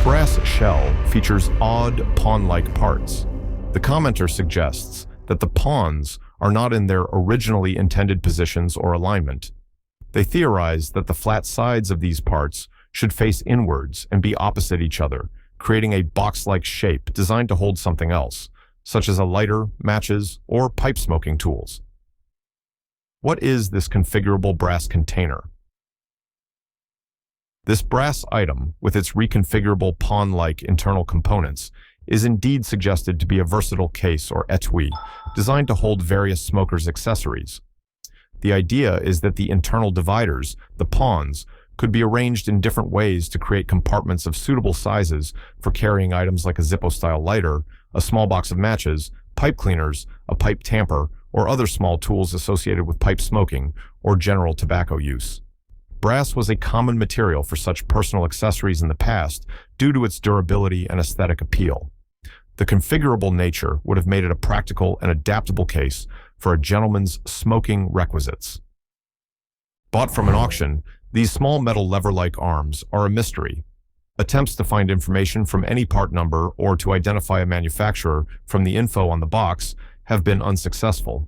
brass shell features odd pawn-like parts. The commenter suggests that the pawns are not in their originally intended positions or alignment. They theorize that the flat sides of these parts should face inwards and be opposite each other, creating a box-like shape designed to hold something else, such as a lighter, matches, or pipe smoking tools. What is this configurable brass container? This brass item, with its reconfigurable pawn-like internal components, is indeed suggested to be a versatile case or etui, designed to hold various smokers' accessories. The idea is that the internal dividers, the pawns, could be arranged in different ways to create compartments of suitable sizes for carrying items like a Zippo-style lighter, a small box of matches, pipe cleaners, a pipe tamper, or other small tools associated with pipe smoking or general tobacco use. Brass was a common material for such personal accessories in the past due to its durability and aesthetic appeal. The configurable nature would have made it a practical and adaptable case for a gentleman's smoking requisites. Bought from an auction, these small metal lever-like arms are a mystery. Attempts to find information from any part number or to identify a manufacturer from the info on the box have been unsuccessful.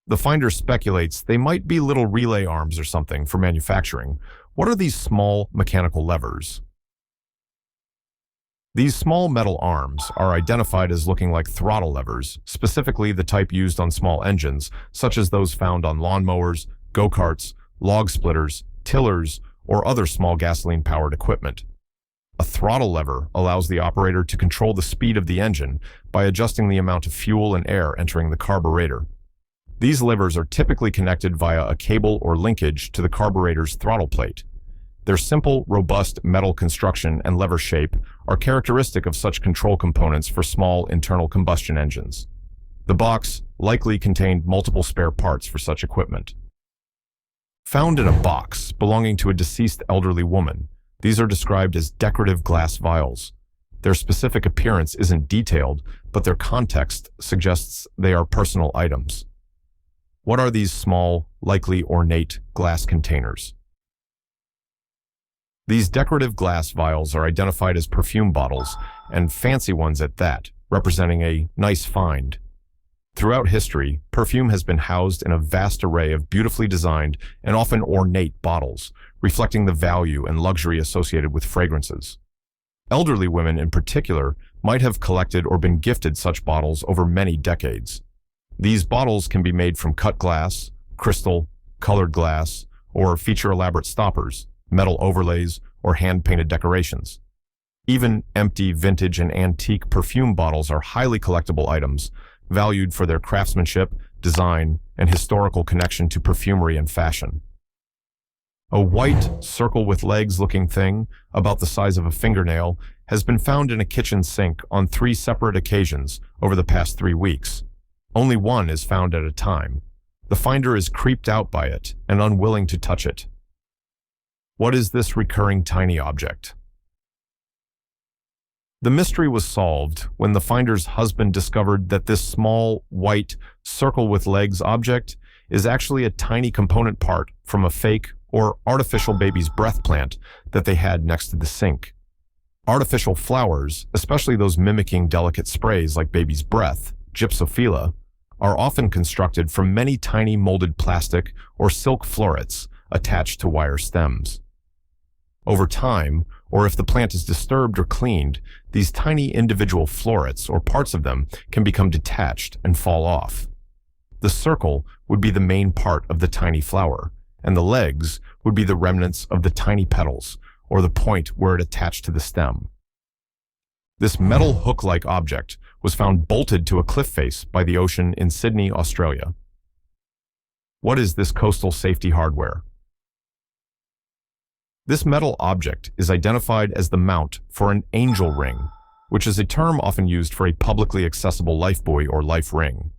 The finder speculates they might be little relay arms or something for manufacturing. What are these small mechanical levers? These small metal arms are identified as looking like throttle levers, specifically the type used on small engines, such as those found on lawnmowers, go-karts, log splitters, tillers, or other small gasoline-powered equipment. A throttle lever allows the operator to control the speed of the engine by adjusting the amount of fuel and air entering the carburetor. These levers are typically connected via a cable or linkage to the carburetor's throttle plate. Their simple, robust metal construction and lever shape are characteristic of such control components for small internal combustion engines. The box likely contained multiple spare parts for such equipment. Found in a box belonging to a deceased elderly woman, these are described as decorative glass vials. Their specific appearance isn't detailed, but their context suggests they are personal items. What are these small, likely ornate glass containers? These decorative glass vials are identified as perfume bottles, and fancy ones at that, representing a nice find. Throughout history, perfume has been housed in a vast array of beautifully designed and often ornate bottles, reflecting the value and luxury associated with fragrances. Elderly women in particular might have collected or been gifted such bottles over many decades. These bottles can be made from cut glass, crystal, colored glass, or feature elaborate stoppers, metal overlays, or hand-painted decorations. Even empty, vintage, and antique perfume bottles are highly collectible items, valued for their craftsmanship, design, and historical connection to perfumery and fashion. A white, circle-with-legs-looking thing, about the size of a fingernail, has been found in a kitchen sink on 3 separate occasions over the past 3 weeks. Only one is found at a time. The finder is creeped out by it and unwilling to touch it. What is this recurring tiny object? The mystery was solved when the finder's husband discovered that this small, white, circle-with-legs object is actually a tiny component part from a fake or artificial baby's breath plant that they had next to the sink. Artificial flowers, especially those mimicking delicate sprays like baby's breath, gypsophila, are often constructed from many tiny molded plastic or silk florets attached to wire stems. Over time, or if the plant is disturbed or cleaned, these tiny individual florets or parts of them can become detached and fall off. The circle would be the main part of the tiny flower, and the legs would be the remnants of the tiny petals, or the point where it attached to the stem. This metal hook-like object was found bolted to a cliff face by the ocean in Sydney, Australia. What is this coastal safety hardware? This metal object is identified as the mount for an angel ring, which is a term often used for a publicly accessible lifebuoy or life ring.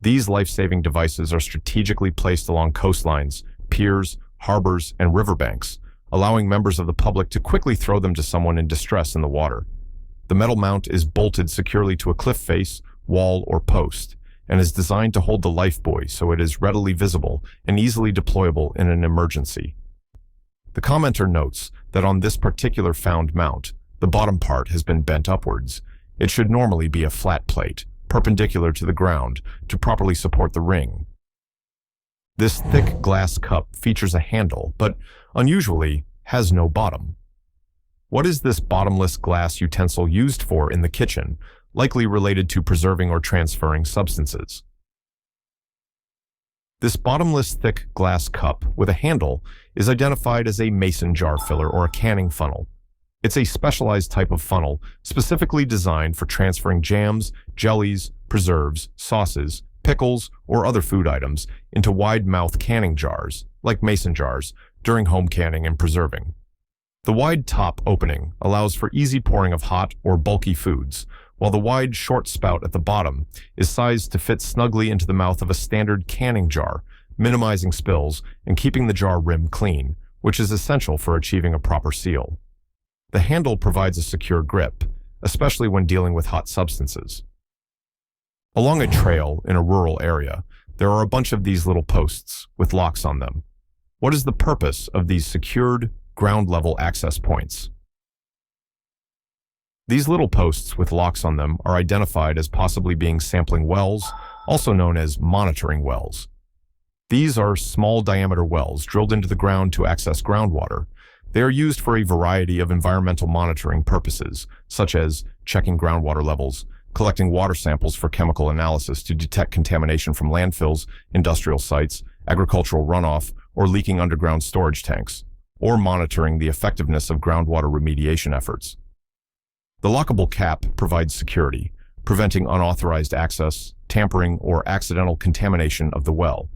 These life-saving devices are strategically placed along coastlines, piers, harbors, and riverbanks, allowing members of the public to quickly throw them to someone in distress in the water. The metal mount is bolted securely to a cliff face, wall, or post, and is designed to hold the lifebuoy so it is readily visible and easily deployable in an emergency. The commenter notes that on this particular found mount, the bottom part has been bent upwards. It should normally be a flat plate, perpendicular to the ground, to properly support the ring. This thick glass cup features a handle, but unusually has no bottom. What is this bottomless glass utensil used for in the kitchen, likely related to preserving or transferring substances? This bottomless thick glass cup with a handle is identified as a mason jar filler or a canning funnel. It's a specialized type of funnel specifically designed for transferring jams, jellies, preserves, sauces, pickles, or other food items into wide-mouth canning jars, like mason jars, during home canning and preserving. The wide top opening allows for easy pouring of hot or bulky foods, while the wide, short spout at the bottom is sized to fit snugly into the mouth of a standard canning jar, minimizing spills and keeping the jar rim clean, which is essential for achieving a proper seal. The handle provides a secure grip, especially when dealing with hot substances. Along a trail in a rural area, there are a bunch of these little posts with locks on them. What is the purpose of these secured, ground-level access points? These little posts with locks on them are identified as possibly being sampling wells, also known as monitoring wells. These are small-diameter wells drilled into the ground to access groundwater. They are used for a variety of environmental monitoring purposes, such as checking groundwater levels, collecting water samples for chemical analysis to detect contamination from landfills, industrial sites, agricultural runoff, or leaking underground storage tanks, or monitoring the effectiveness of groundwater remediation efforts. The lockable cap provides security, preventing unauthorized access, tampering, or accidental contamination of the well.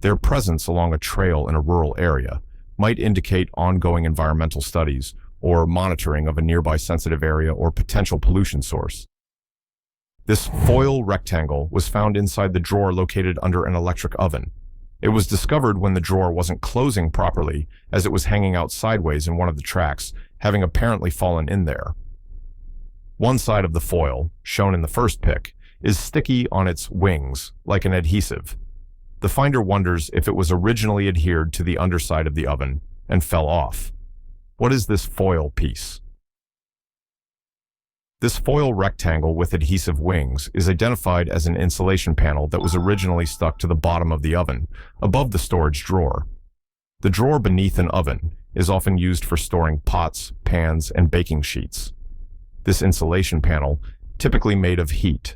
Their presence along a trail in a rural area might indicate ongoing environmental studies or monitoring of a nearby sensitive area or potential pollution source. This foil rectangle was found inside the drawer located under an electric oven. It was discovered when the drawer wasn't closing properly, as it was hanging out sideways in one of the tracks, having apparently fallen in there. One side of the foil, shown in the first pic, is sticky on its wings, like an adhesive. The finder wonders if it was originally adhered to the underside of the oven and fell off. What is this foil piece? This foil rectangle with adhesive wings is identified as an insulation panel that was originally stuck to the bottom of the oven, above the storage drawer. The drawer beneath an oven is often used for storing pots, pans, and baking sheets. This insulation panel, typically made of heat.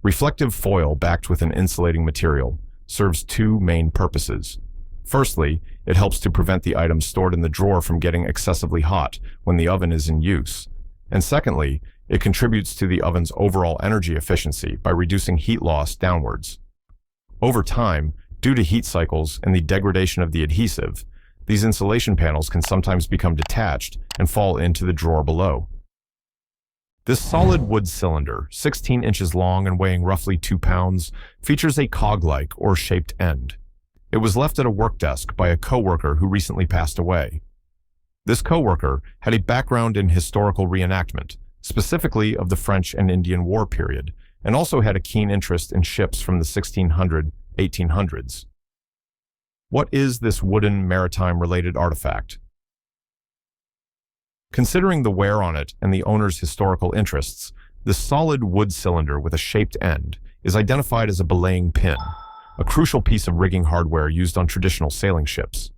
Reflective foil backed with an insulating material serves two main purposes. Firstly, it helps to prevent the items stored in the drawer from getting excessively hot when the oven is in use. And secondly, it contributes to the oven's overall energy efficiency by reducing heat loss downwards. Over time, due to heat cycles and the degradation of the adhesive, these insulation panels can sometimes become detached and fall into the drawer below. This solid wood cylinder, 16 inches long and weighing roughly 2 pounds, features a cog-like or shaped end. It was left at a work desk by a coworker who recently passed away. This coworker had a background in historical reenactment, specifically of the French and Indian War period, and also had a keen interest in ships from the 1800s. What is this wooden maritime-related artifact? Considering the wear on it and the owner's historical interests, this solid wood cylinder with a shaped end is identified as a belaying pin, a crucial piece of rigging hardware used on traditional sailing ships.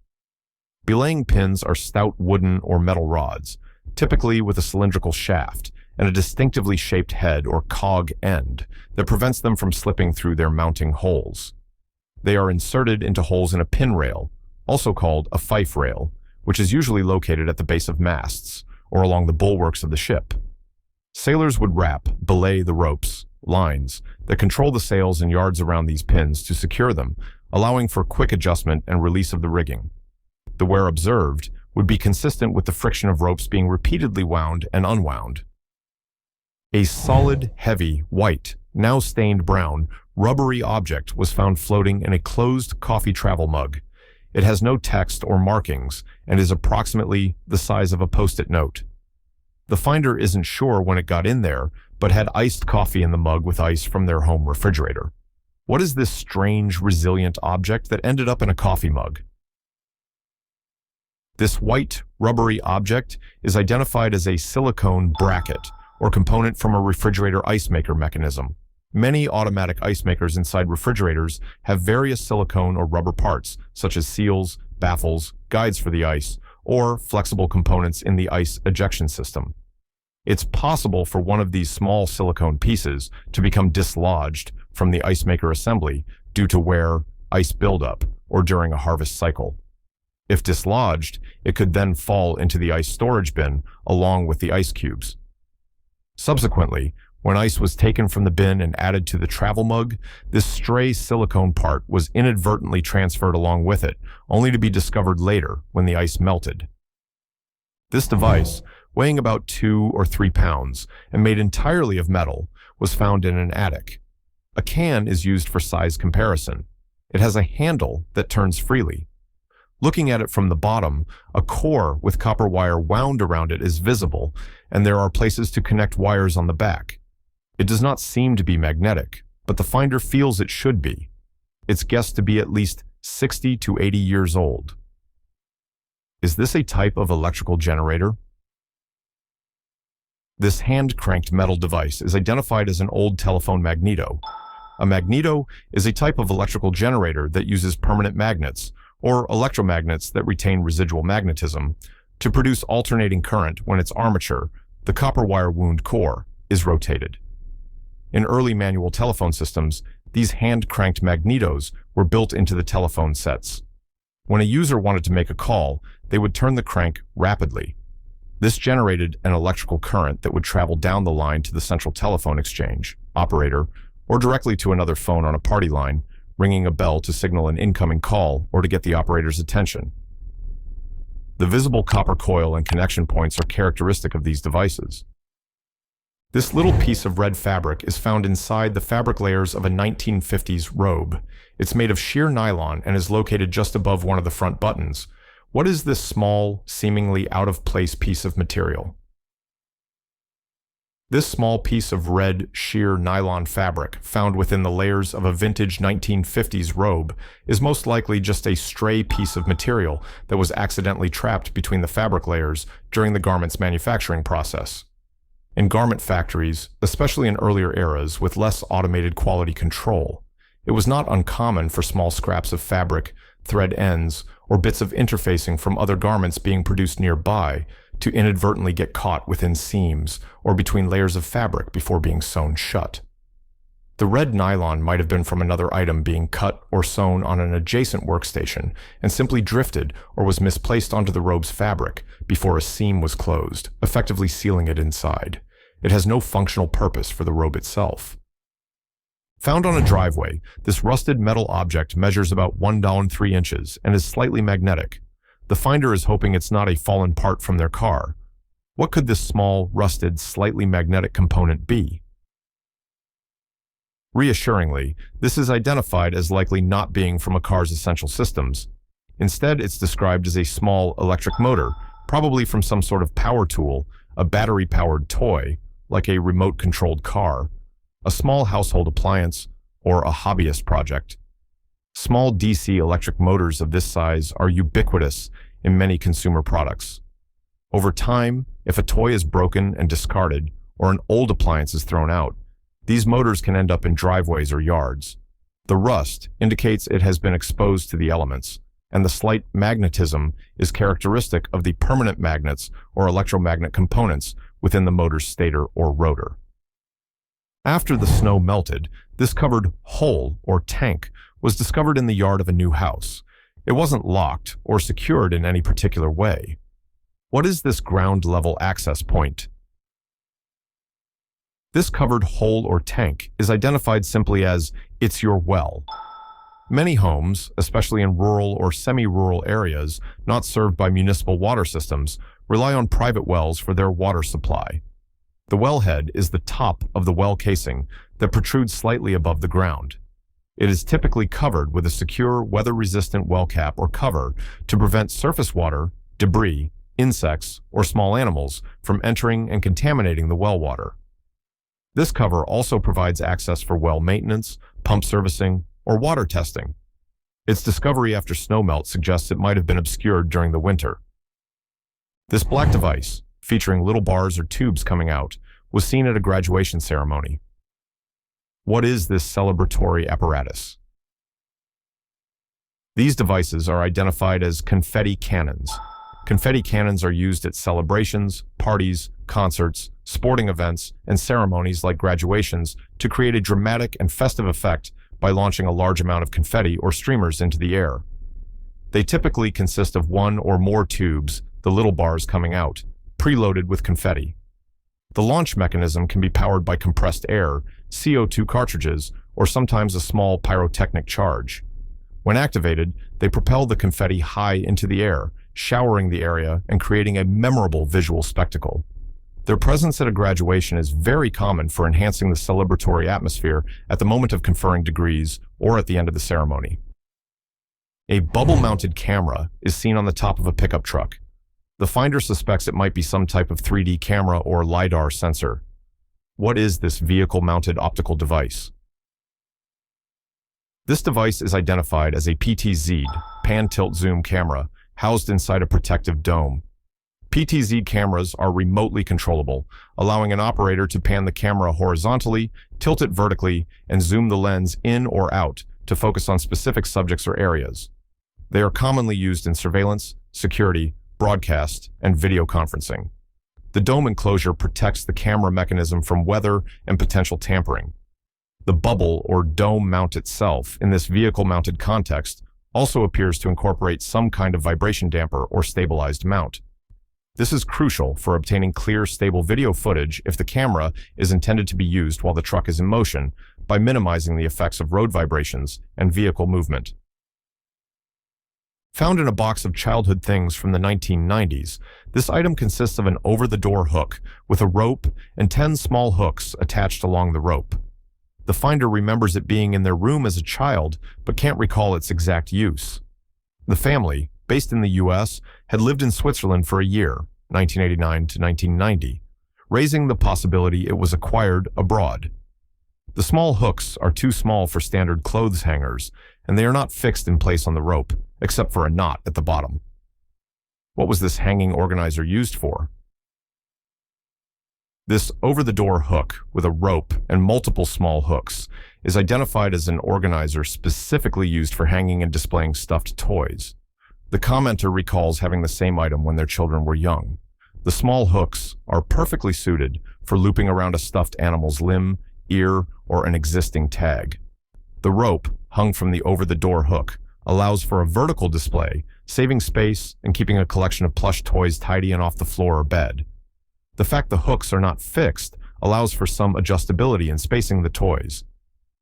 Belaying pins are stout wooden or metal rods, typically with a cylindrical shaft and a distinctively shaped head or cog end that prevents them from slipping through their mounting holes. They are inserted into holes in a pin rail, also called a fife rail, which is usually located at the base of masts or along the bulwarks of the ship. Sailors would belay the ropes, lines, that control the sails and yards around these pins to secure them, allowing for quick adjustment and release of the rigging. The wear observed would be consistent with the friction of ropes being repeatedly wound and unwound. A solid, heavy, white, now stained brown, rubbery object was found floating in a closed coffee travel mug. It has no text or markings and is approximately the size of a Post-it note. The finder isn't sure when it got in there, but had iced coffee in the mug with ice from their home refrigerator. What is this strange, resilient object that ended up in a coffee mug? This white, rubbery object is identified as a silicone bracket, or component from a refrigerator ice maker mechanism. Many automatic ice makers inside refrigerators have various silicone or rubber parts, such as seals, baffles, guides for the ice, or flexible components in the ice ejection system. It's possible for one of these small silicone pieces to become dislodged from the ice maker assembly due to wear, ice buildup, or during a harvest cycle. If dislodged, it could then fall into the ice storage bin along with the ice cubes. Subsequently, when ice was taken from the bin and added to the travel mug, this stray silicone part was inadvertently transferred along with it, only to be discovered later when the ice melted. This device, weighing about 2 or 3 pounds and made entirely of metal, was found in an attic. A can is used for size comparison. It has a handle that turns freely. Looking at it from the bottom, a core with copper wire wound around it is visible, and there are places to connect wires on the back. It does not seem to be magnetic, but the finder feels it should be. It's guessed to be at least 60 to 80 years old. Is this a type of electrical generator? This hand-cranked metal device is identified as an old telephone magneto. A magneto is a type of electrical generator that uses permanent magnets, or electromagnets that retain residual magnetism, to produce alternating current when its armature, the copper wire wound core, is rotated. In early manual telephone systems, these hand-cranked magnetos were built into the telephone sets. When a user wanted to make a call, they would turn the crank rapidly. This generated an electrical current that would travel down the line to the central telephone exchange, operator, or directly to another phone on a party line, ringing a bell to signal an incoming call or to get the operator's attention. The visible copper coil and connection points are characteristic of these devices. This little piece of red fabric is found inside the fabric layers of a 1950s robe. It's made of sheer nylon and is located just above one of the front buttons. What is this small, seemingly out-of-place piece of material? This small piece of red, sheer nylon fabric, found within the layers of a vintage 1950s robe, is most likely just a stray piece of material that was accidentally trapped between the fabric layers during the garment's manufacturing process. In garment factories, especially in earlier eras with less automated quality control, it was not uncommon for small scraps of fabric, thread ends, or bits of interfacing from other garments being produced nearby to inadvertently get caught within seams or between layers of fabric before being sewn shut. The red nylon might have been from another item being cut or sewn on an adjacent workstation and simply drifted or was misplaced onto the robe's fabric before a seam was closed, effectively sealing it inside. It has no functional purpose for the robe itself. Found on a driveway, this rusted metal object measures about 1 3" and is slightly magnetic. The finder is hoping it's not a fallen part from their car. What could this small, rusted, slightly magnetic component be? Reassuringly, this is identified as likely not being from a car's essential systems. Instead, it's described as a small electric motor, probably from some sort of power tool, a battery-powered toy, like a remote-controlled car, a small household appliance, or a hobbyist project. Small DC electric motors of this size are ubiquitous in many consumer products. Over time, if a toy is broken and discarded, or an old appliance is thrown out, these motors can end up in driveways or yards. The rust indicates it has been exposed to the elements, and the slight magnetism is characteristic of the permanent magnets or electromagnet components within the motor's stator or rotor. After the snow melted, this covered hole or tank was discovered in the yard of a new house. It wasn't locked or secured in any particular way. What is this ground-level access point? This covered hole or tank is identified simply as "it's your well." Many homes, especially in rural or semi-rural areas not served by municipal water systems, rely on private wells for their water supply. The wellhead is the top of the well casing that protrudes slightly above the ground. It is typically covered with a secure, weather-resistant well cap or cover to prevent surface water, debris, insects, or small animals from entering and contaminating the well water. This cover also provides access for well maintenance, pump servicing, or water testing. Its discovery after snowmelt suggests it might have been obscured during the winter. This black device, featuring little bars or tubes coming out, was seen at a graduation ceremony. What is this celebratory apparatus? These devices are identified as confetti cannons. Confetti cannons are used at celebrations, parties, concerts, sporting events, and ceremonies like graduations to create a dramatic and festive effect by launching a large amount of confetti or streamers into the air. They typically consist of one or more tubes, the little bars coming out, preloaded with confetti. The launch mechanism can be powered by compressed air, CO2 cartridges, or sometimes a small pyrotechnic charge. When activated, they propel the confetti high into the air, showering the area and creating a memorable visual spectacle. Their presence at a graduation is very common for enhancing the celebratory atmosphere at the moment of conferring degrees or at the end of the ceremony. A bubble-mounted camera is seen on the top of a pickup truck. The finder suspects it might be some type of 3D camera or LiDAR sensor. What is this vehicle-mounted optical device? This device is identified as a PTZ, pan-tilt-zoom camera, housed inside a protective dome. PTZ cameras are remotely controllable, allowing an operator to pan the camera horizontally, tilt it vertically, and zoom the lens in or out to focus on specific subjects or areas. They are commonly used in surveillance, security, broadcast, and video conferencing. The dome enclosure protects the camera mechanism from weather and potential tampering. The bubble or dome mount itself, in this vehicle-mounted context, also appears to incorporate some kind of vibration damper or stabilized mount. This is crucial for obtaining clear, stable video footage if the camera is intended to be used while the truck is in motion, by minimizing the effects of road vibrations and vehicle movement. Found in a box of childhood things from the 1990s, this item consists of an over-the-door hook with a rope and 10 small hooks attached along the rope. The finder remembers it being in their room as a child, but can't recall its exact use. The family, based in the US, had lived in Switzerland for a year, 1989 to 1990, raising the possibility it was acquired abroad. The small hooks are too small for standard clothes hangers, and they are not fixed in place on the rope, except for a knot at the bottom. What was this hanging organizer used for? This over-the-door hook with a rope and multiple small hooks is identified as an organizer specifically used for hanging and displaying stuffed toys. The commenter recalls having the same item when their children were young. The small hooks are perfectly suited for looping around a stuffed animal's limb, ear, or an existing tag. The rope, hung from the over-the-door hook, allows for a vertical display, saving space and keeping a collection of plush toys tidy and off the floor or bed. The fact the hooks are not fixed allows for some adjustability in spacing the toys.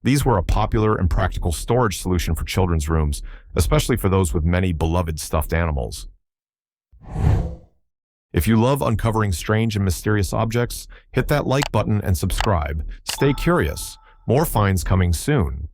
These were a popular and practical storage solution for children's rooms, especially for those with many beloved stuffed animals. If you love uncovering strange and mysterious objects, hit that like button and subscribe. Stay curious. More finds coming soon.